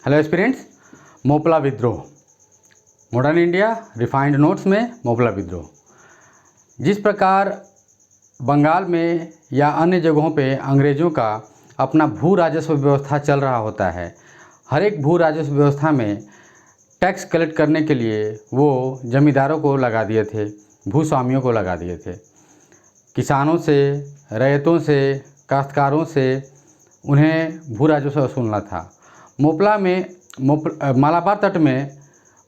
Hello aspirants, Moplah विद्रोह, modern India refined notes में मोपला विद्रोह। जिस प्रकार बंगाल में या अन्य जगहों पे अंग्रेज़ों का अपना भू राजस्व व्यवस्था चल रहा होता है, हर एक भू राजस्व व्यवस्था में टैक्स कलेक्ट करने के लिए वो जमींदारों को लगा दिए थे, भूस्वामियों को लगा दिए थे। किसानों से, रैयतों से, काश्तकारों से उन्हें भू राजस्व वसूलना था। मोपला में मालाबार तट में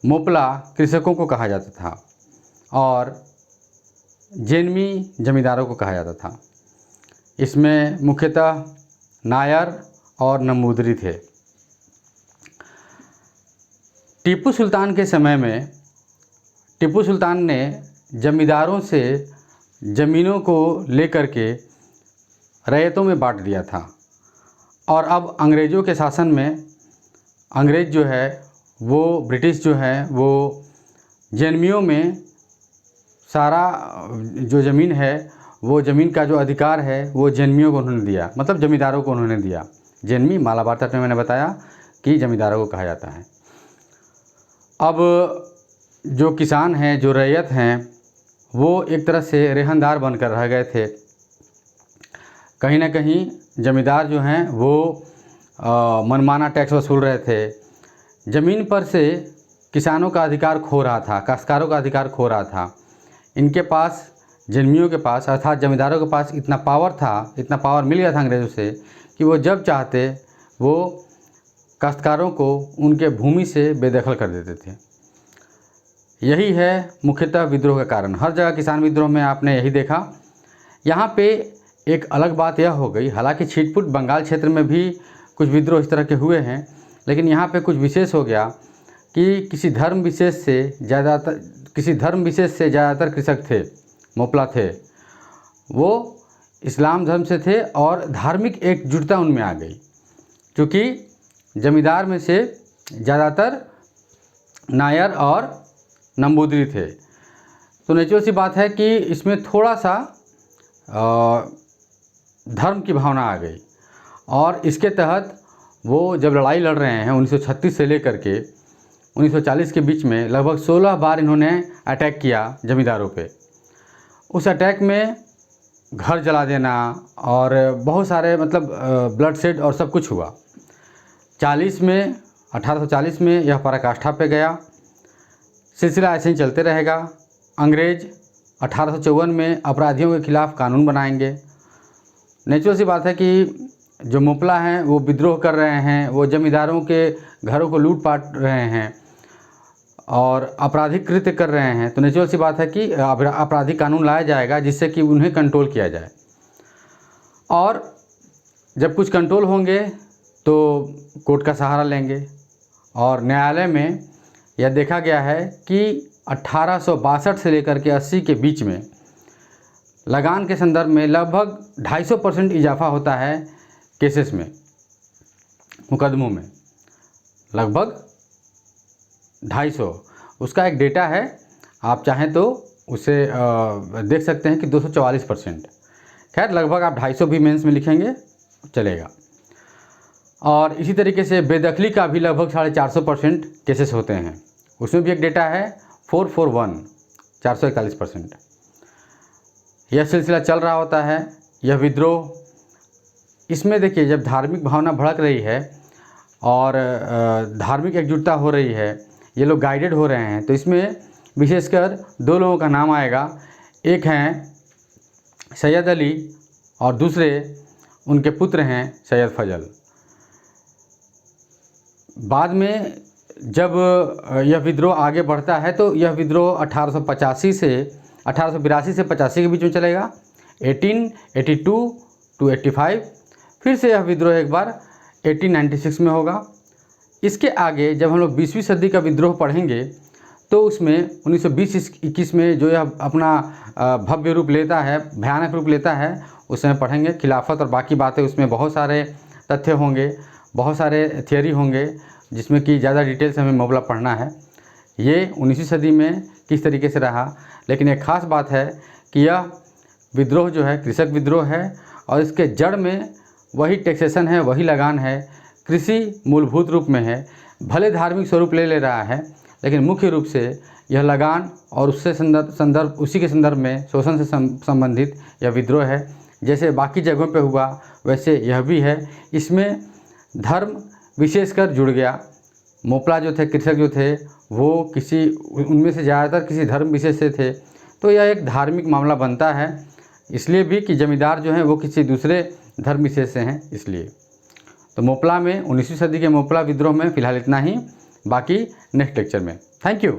मोपला कृषकों को कहा जाता था और जैनमी जमींदारों को कहा जाता था। इसमें मुख्यतः नायर और नंबूदरी थे। टीपू सुल्तान के समय में टीपू सुल्तान ने जमींदारों से ज़मीनों को लेकर के रैयतों में बांट दिया था और अब अंग्रेज़ों के शासन में अंग्रेज़ जो है वो ब्रिटिश जो है वो जैनमियों में सारा जो ज़मीन है वो ज़मीन का जो अधिकार है वो जैनमियों को उन्होंने दिया, मतलब ज़मींदारों को उन्होंने दिया। जैनमी मालाबार तट में मैंने बताया कि ज़मींदारों को कहा जाता है। अब जो किसान हैं, जो रैयत हैं, वो एक तरह से रेहनदार बनकर रह गए थे। कहीं ना कहीं ज़मींदार जो हैं वो मनमाना टैक्स वसूल रहे थे। ज़मीन पर से किसानों का अधिकार खो रहा था, काश्तकारों का अधिकार खो रहा था। इनके पास, जैनमियों के पास अर्थात ज़मींदारों के पास इतना पावर था, इतना पावर मिल गया था अंग्रेज़ों से कि वो जब चाहते वो काश्तकारों को उनके भूमि से बेदखल कर देते थे। यही है मुख्यतः विद्रोह का कारण। हर जगह किसान विद्रोह में आपने यही देखा। यहाँ पे एक अलग बात यह हो गई, हालांकि छिटपुट बंगाल क्षेत्र में भी कुछ विद्रोह इस तरह के हुए हैं, लेकिन यहाँ पे कुछ विशेष हो गया कि किसी धर्म विशेष से ज़्यादातर कृषक थे, मोपला थे, वो इस्लाम धर्म से थे और धार्मिक एकजुटता उनमें आ गई, क्योंकि जमींदार में से ज़्यादातर नायर और नंबूदरी थे। तो नेचुरल सी बात है कि इसमें थोड़ा सा धर्म की भावना आ गई और इसके तहत वो जब लड़ाई लड़ रहे हैं 1936 से लेकर के 1940 के बीच में लगभग 16 बार इन्होंने अटैक किया ज़मींदारों पे। उस अटैक में घर जला देना और बहुत सारे ब्लडशेड और सब कुछ हुआ। 1840 में यह पराकाष्ठा पे गया। सिलसिला ऐसे ही चलते रहेगा। अंग्रेज़ 1854 में अपराधियों के खिलाफ़ कानून बनाएंगे। नेचुरल सी बात है कि जो मोपला हैं वो विद्रोह कर रहे हैं, वो जमींदारों के घरों को लूट पाट रहे हैं और आपराधिक कृत्य कर रहे हैं। तो नेचुरल सी बात है कि आपराधिक कानून लाया जाएगा जिससे कि उन्हें कंट्रोल किया जाए। और जब कुछ कंट्रोल होंगे तो कोर्ट का सहारा लेंगे और न्यायालय में यह देखा गया है कि 1862 से लेकर के 80 के बीच में लगान के संदर्भ में लगभग 250% इजाफा होता है केसेस में, मुकदमों में लगभग 250। उसका एक डेटा है, आप चाहें तो उसे देख सकते हैं कि 244%। खैर लगभग आप 250 भी मेंस में लिखेंगे चलेगा। और इसी तरीके से बेदखली का भी लगभग 450% केसेस होते हैं, उसमें भी एक डेटा है 441, 441%। यह सिलसिला चल रहा होता है, यह विद्रोह। इसमें देखिए, जब धार्मिक भावना भड़क रही है और धार्मिक एकजुटता हो रही है, ये लोग गाइडेड हो रहे हैं, तो इसमें विशेषकर दो लोगों का नाम आएगा। एक हैं सैयद अली और दूसरे उनके पुत्र हैं सैयद फजल। बाद में जब यह विद्रोह आगे बढ़ता है तो यह विद्रोह 1882 से 85 के बीच में चलेगा, 1882 to 85। फिर से यह विद्रोह एक बार 1896 में होगा। इसके आगे जब हम लोग 20वीं सदी का विद्रोह पढ़ेंगे तो उसमें 1920-21 में जो यह अपना भव्य रूप लेता है, भयानक रूप लेता है, उसमें पढ़ेंगे। खिलाफत और बाकी बातें, उसमें बहुत सारे तथ्य होंगे, बहुत सारे थियोरी होंगे, जिसमें कि ज़्यादा डिटेल से हमें मोपला पढ़ना है। ये 19वीं सदी में किस तरीके से रहा। लेकिन एक ख़ास बात है कि यह विद्रोह जो है कृषक विद्रोह है और इसके जड़ में वही टैक्सेशन है, वही लगान है, कृषि मूलभूत रूप में है। भले धार्मिक स्वरूप ले रहा है, लेकिन मुख्य रूप से यह लगान और उससे उसी के संदर्भ में शोषण से संबंधित यह विद्रोह है। जैसे बाकी जगहों पे हुआ वैसे यह भी है। इसमें धर्म विशेषकर जुड़ गया। मोपला जो थे, कृषक जो थे, वो उनमें से ज़्यादातर किसी धर्म विशेष से थे, तो यह एक धार्मिक मामला बनता है। इसलिए भी कि जमींदार जो हैं वो किसी दूसरे धर्म विशेष से हैं, इसलिए। तो मोपला में 19वीं सदी के मोपला विद्रोह में फ़िलहाल इतना ही, बाकी नेक्स्ट लेक्चर में। Thank you.